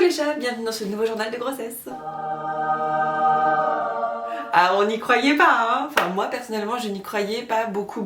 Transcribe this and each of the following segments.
les chats, bienvenue dans ce nouveau journal de grossesse. Ah, on n'y croyait pas, hein. Enfin moi personnellement je n'y croyais pas beaucoup,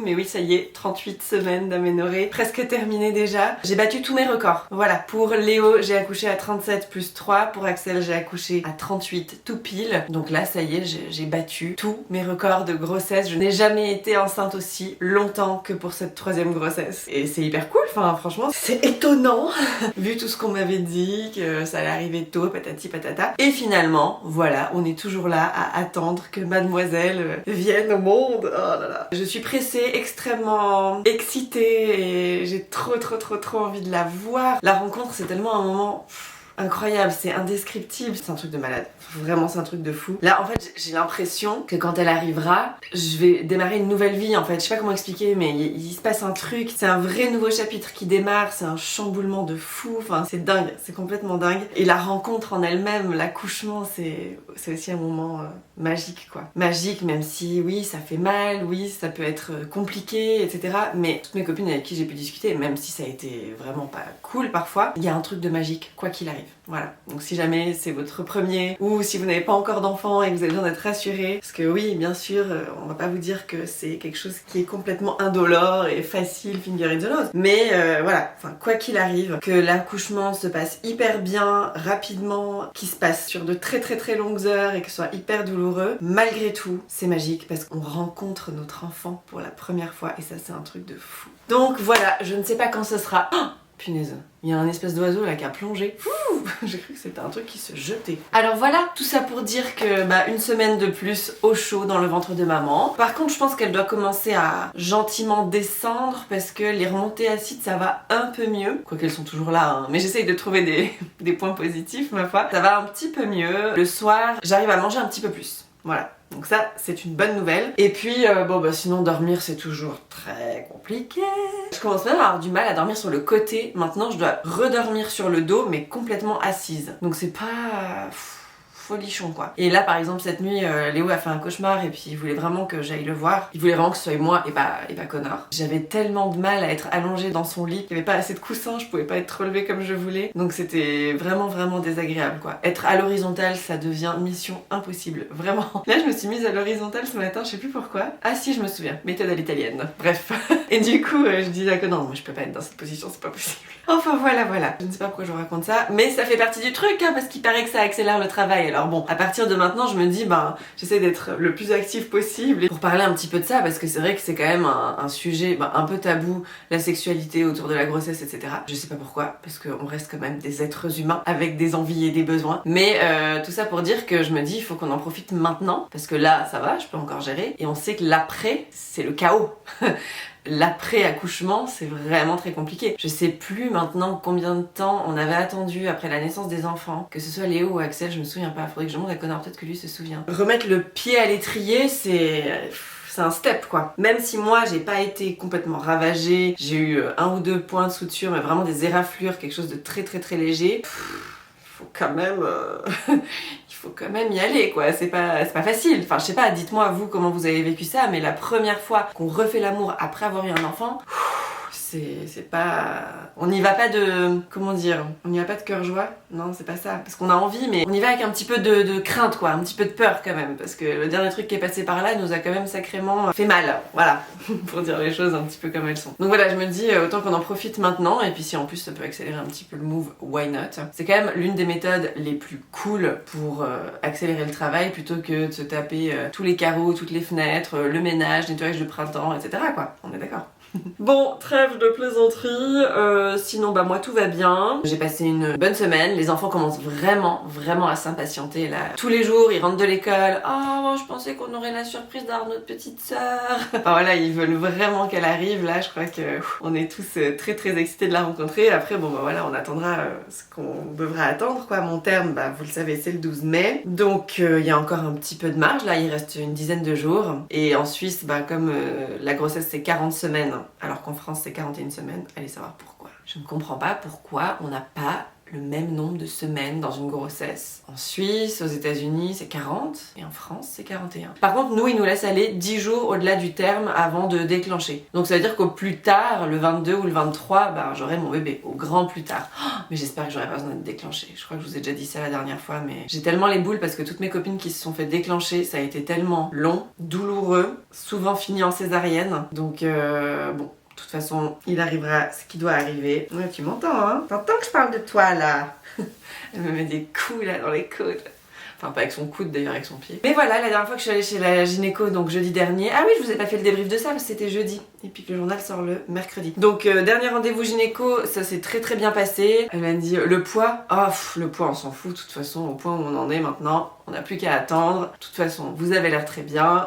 mais oui ça y est, 38 semaines d'aménorrhée, presque terminé déjà. J'ai battu tous mes records. Voilà, pour Léo j'ai accouché à 37 plus 3, pour Axel j'ai accouché à 38 tout pile. Donc là ça y est, j'ai battu tous mes records de grossesse. Je n'ai jamais été enceinte aussi longtemps que pour cette troisième grossesse. Et c'est hyper cool, enfin franchement c'est étonnant vu tout ce qu'on m'avait dit, que ça allait arriver tôt, patati patata. Et finalement, voilà, on est toujours là à attendre que mademoiselle vienne au monde. Oh là là. Je suis pressée, extrêmement excitée et j'ai trop envie de la voir. La rencontre c'est tellement un moment incroyable, c'est indescriptible, c'est un truc de malade. Vraiment c'est un truc de fou. Là en fait j'ai l'impression que quand elle arrivera, je vais démarrer une nouvelle vie en fait. Je sais pas comment expliquer mais il se passe un truc, c'est un vrai nouveau chapitre qui démarre, c'est un chamboulement de fou, enfin c'est dingue, c'est complètement dingue. Et la rencontre en elle-même, l'accouchement, c'est aussi un moment magique quoi. Magique même si oui ça fait mal, oui ça peut être compliqué etc. Mais toutes mes copines avec qui j'ai pu discuter, même si ça a été vraiment pas cool parfois, il y a un truc de magique quoi qu'il arrive. Voilà, donc si jamais c'est votre premier ou si vous n'avez pas encore d'enfant et que vous avez besoin d'être rassuré, parce que oui bien sûr on va pas vous dire que c'est quelque chose qui est complètement indolore et facile, finger in the nose, mais voilà, enfin quoi qu'il arrive, que l'accouchement se passe hyper bien, rapidement, qu'il se passe sur de très longues heures et que ce soit hyper douloureux, malgré tout c'est magique parce qu'on rencontre notre enfant pour la première fois et ça c'est un truc de fou. Donc voilà, je ne sais pas quand ce sera. Oh, punaise, il y a un espèce d'oiseau là qui a plongé. J'ai cru que c'était un truc qui se jetait. Alors voilà, tout ça pour dire que une semaine de plus au chaud dans le ventre de maman. Par contre je pense qu'elle doit commencer à gentiment descendre parce que les remontées acides ça va un peu mieux. Quoiqu'elles sont toujours là hein. Mais j'essaye de trouver des points positifs ma foi. Ça va un petit peu mieux. Le soir j'arrive à manger un petit peu plus. Voilà. Donc ça, c'est une bonne nouvelle. Et puis, sinon dormir, c'est toujours très compliqué. Je commence même à avoir du mal à dormir sur le côté. Maintenant, je dois redormir sur le dos, mais complètement assise. Donc c'est pas folichon quoi. Et là par exemple cette nuit Léo a fait un cauchemar et puis il voulait vraiment que j'aille le voir. Il voulait vraiment que ce soit moi et pas Connor. J'avais tellement de mal à être allongée dans son lit, il n'y avait pas assez de coussins, je pouvais pas être relevée comme je voulais. Donc c'était vraiment désagréable quoi. Être à l'horizontale ça devient mission impossible, vraiment. Là je me suis mise à l'horizontale ce matin, je sais plus pourquoi. Ah si je me souviens, méthode à l'italienne. Bref. Et du coup je disais à Connor, moi je peux pas être dans cette position, c'est pas possible. Enfin voilà. Je ne sais pas pourquoi je vous raconte ça, mais ça fait partie du truc hein, parce qu'il paraît que ça accélère le travail. Alors bon, à partir de maintenant, je me dis, j'essaie d'être le plus active possible pour parler un petit peu de ça, parce que c'est vrai que c'est quand même un sujet un peu tabou, la sexualité autour de la grossesse, etc. Je sais pas pourquoi, parce qu'on reste quand même des êtres humains avec des envies et des besoins. Mais tout ça pour dire que je me dis, il faut qu'on en profite maintenant, parce que là, ça va, je peux encore gérer, et on sait que l'après, c'est le chaos. L'après-accouchement, c'est vraiment très compliqué. Je sais plus maintenant combien de temps on avait attendu après la naissance des enfants, que ce soit Léo ou Axel, je me souviens pas, faudrait que je demande à Connor, peut-être que lui se souvient. Remettre le pied à l'étrier, c'est un step quoi. Même si moi j'ai pas été complètement ravagée, j'ai eu 1 ou 2 points de suture, mais vraiment des éraflures, quelque chose de très léger. Faut quand même il faut quand même y aller quoi, c'est pas facile. Enfin je sais pas, dites-moi vous comment vous avez vécu ça, mais la première fois qu'on refait l'amour après avoir eu un enfant, c'est pas... On n'y va pas de... Comment dire? On n'y va pas de cœur joie. Non, c'est pas ça. Parce qu'on a envie, mais on y va avec un petit peu de crainte, quoi. Un petit peu de peur, quand même. Parce que le dernier truc qui est passé par là nous a quand même sacrément fait mal. Voilà. Pour dire les choses un petit peu comme elles sont. Donc voilà, je me dis, autant qu'on en profite maintenant. Et puis si en plus ça peut accélérer un petit peu le move, why not? C'est quand même l'une des méthodes les plus cool pour accélérer le travail, plutôt que de se taper tous les carreaux, toutes les fenêtres, le ménage, nettoyage de printemps, etc. quoi. On est d'accord? Bon, trêve de plaisanterie, sinon moi tout va bien. J'ai passé une bonne semaine, les enfants commencent vraiment à s'impatienter là. Tous les jours ils rentrent de l'école, oh je pensais qu'on aurait la surprise d'avoir notre petite sœur. Enfin voilà, ils veulent vraiment qu'elle arrive là, je crois que on est tous très excités de la rencontrer. Après voilà, on attendra ce qu'on devra attendre quoi. Mon terme, vous le savez, c'est le 12 mai. Donc il y a encore un petit peu de marge là, il reste une dizaine de jours. Et en Suisse, comme la grossesse c'est 40 semaines, alors qu'en France c'est 41 semaines, allez savoir pourquoi. Je ne comprends pas pourquoi on n'a pas le même nombre de semaines dans une grossesse. En Suisse, aux États-Unis, c'est 40 et en France, c'est 41. Par contre, nous, ils nous laissent aller 10 jours au-delà du terme avant de déclencher. Donc ça veut dire qu'au plus tard, le 22 ou le 23, bah, j'aurai mon bébé. Au grand plus tard. Oh, mais j'espère que j'aurai pas besoin d'être déclenchée. Je crois que je vous ai déjà dit ça la dernière fois, mais j'ai tellement les boules parce que toutes mes copines qui se sont fait déclencher, ça a été tellement long, douloureux, souvent fini en césarienne. Donc bon. De toute façon, il arrivera ce qui doit arriver. Ouais, tu m'entends, hein? T'entends que je parle de toi, là? Elle me met des coups, là, dans les coudes. Enfin, pas avec son coude, d'ailleurs, avec son pied. Mais voilà, la dernière fois que je suis allée chez la gynéco, donc jeudi dernier... Ah oui, je vous ai pas fait le débrief de ça, parce que c'était jeudi. Et puis que le journal sort le mercredi. Donc, dernier rendez-vous gynéco, ça s'est très bien passé. Elle m'a dit, le poids? Oh, le poids, on s'en fout, de toute façon, au point où on en est maintenant. On n'a plus qu'à attendre. De toute façon, vous avez l'air très bien.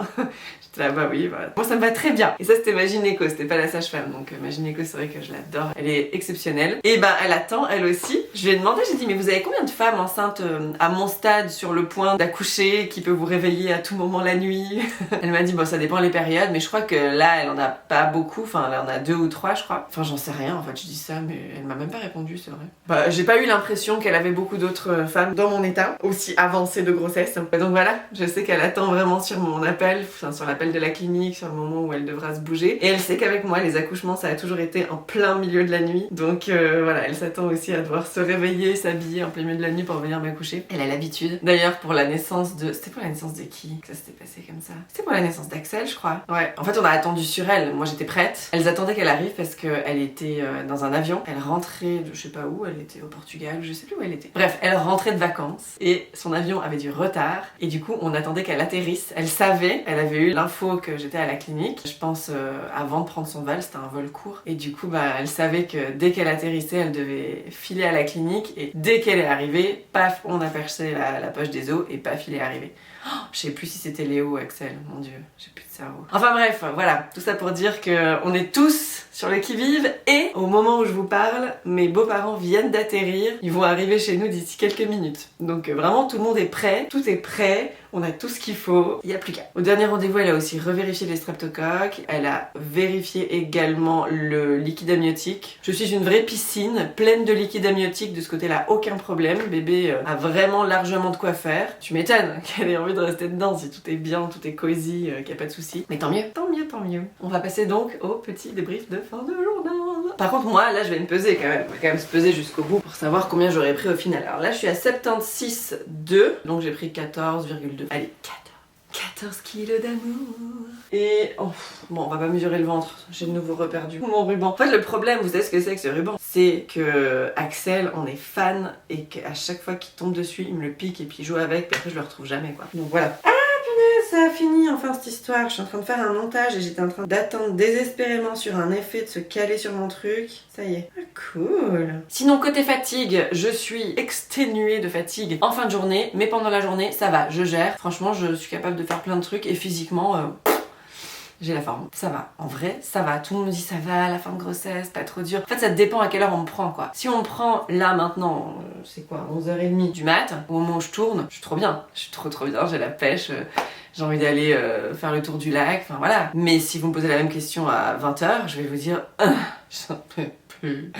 J'étais là, bah oui, voilà. Moi, ça me va très bien. Et ça, c'était ma gynéco, c'était pas la sage-femme. Donc, ma gynéco, c'est vrai que je l'adore. Elle est exceptionnelle. Et ben, elle attend, elle aussi. Je lui ai demandé, j'ai dit, mais vous avez combien de femmes enceintes à mon stade sur le point d'accoucher qui peut vous réveiller à tout moment la nuit? Elle m'a dit, bon, ça dépend les périodes, mais je crois que là, elle en a pas beaucoup. Enfin, elle en a 2 ou 3, je crois. Enfin, j'en sais rien, en fait, je dis ça, mais elle m'a même pas répondu, c'est vrai. Bah, j'ai pas eu l'impression qu'elle avait beaucoup d'autres femmes dans mon état, aussi avancé de grossesse. Donc voilà, je sais qu'elle attend vraiment sur mon appel, enfin sur l'appel de la clinique, sur le moment où elle devra se bouger. Et elle sait qu'avec moi, les accouchements, ça a toujours été en plein milieu de la nuit. Donc voilà, elle s'attend aussi à devoir se réveiller, s'habiller en plein milieu de la nuit pour venir m'accoucher. Elle a l'habitude. D'ailleurs, pour la naissance de... C'était pour la naissance de qui que ça s'était passé comme ça? C'était pour la naissance d'Axel, je crois. Ouais. En fait, on a attendu sur elle. Moi, j'étais prête. Elles attendaient qu'elle arrive parce qu'elle était dans un avion. Elle rentrait de je sais pas où. Elle était au Portugal, je sais plus où elle était. Bref, elle rentrait de vacances et son avion avait du retard. Et du coup, on attendait qu'elle atterrisse. Elle savait, elle avait eu l'info que j'étais à la clinique. Je pense avant de prendre son vol, c'était un vol court. Et du coup, bah, elle savait que dès qu'elle atterrissait, elle devait filer à la clinique. Et dès qu'elle est arrivée, paf, on a percé la poche des os et paf, il est arrivé. Oh, je sais plus si c'était Léo ou Axel, mon dieu, j'ai plus de cerveau. Enfin bref, voilà, tout ça pour dire qu'on est tous sur le qui-vive et au moment où je vous parle, mes beaux-parents viennent d'atterrir. Ils vont arriver chez nous d'ici quelques minutes. Donc vraiment tout le monde est prêt, tout est prêt, on a tout ce qu'il faut, il n'y a plus qu'à. Au dernier rendez-vous, elle a aussi revérifié les streptocoques, elle a vérifié également le liquide amniotique. Je suis une vraie piscine pleine de liquide amniotique, de ce côté-là aucun problème. Bébé a vraiment largement de quoi faire. Tu m'étonnes qu'elle ait envie de rester dedans si tout est bien, tout est cosy, qu'il n'y a pas de soucis. Mais tant mieux, tant mieux, tant mieux. On va passer donc au petit débrief de fin de journal. Par contre, moi, là, je vais me peser quand même. On va quand même se peser jusqu'au bout pour savoir combien j'aurais pris au final. Alors là, je suis à 76,2. Donc j'ai pris 14,2. Allez, 14 kilos d'amour. Et oh, bon, on va pas mesurer le ventre. J'ai de nouveau reperdu mon ruban. En fait, le problème, vous savez ce que c'est avec ce ruban? C'est que Axel, on est fan et qu'à chaque fois qu'il tombe dessus, il me le pique et puis il joue avec. Puis après, je le retrouve jamais, quoi. Donc voilà. Ça a fini enfin cette histoire, je suis en train de faire un montage et j'étais en train d'attendre désespérément sur un effet de se caler sur mon truc. Ça y est. Ah, cool. Sinon côté fatigue, je suis exténuée de fatigue en fin de journée, mais pendant la journée ça va, je gère. Franchement je suis capable de faire plein de trucs et physiquement j'ai la forme. Ça va. En vrai, ça va. Tout le monde me dit ça va, la fin de grossesse, pas trop dur. En fait, ça dépend à quelle heure on me prend, quoi. Si on me prend là, maintenant, c'est quoi, 11h30 du mat, au moment où je tourne, je suis trop bien. Je suis trop bien, j'ai la pêche, j'ai envie d'aller faire le tour du lac, enfin voilà. Mais si vous me posez la même question à 20h, je vais vous dire, j'en peux plus.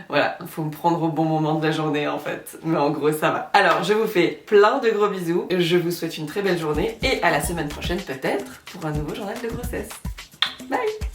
Voilà, faut me prendre au bon moment de la journée en fait. Mais en gros ça va. Alors je vous fais plein de gros bisous, je vous souhaite une très belle journée et à la semaine prochaine peut-être pour un nouveau journal de grossesse. Bye!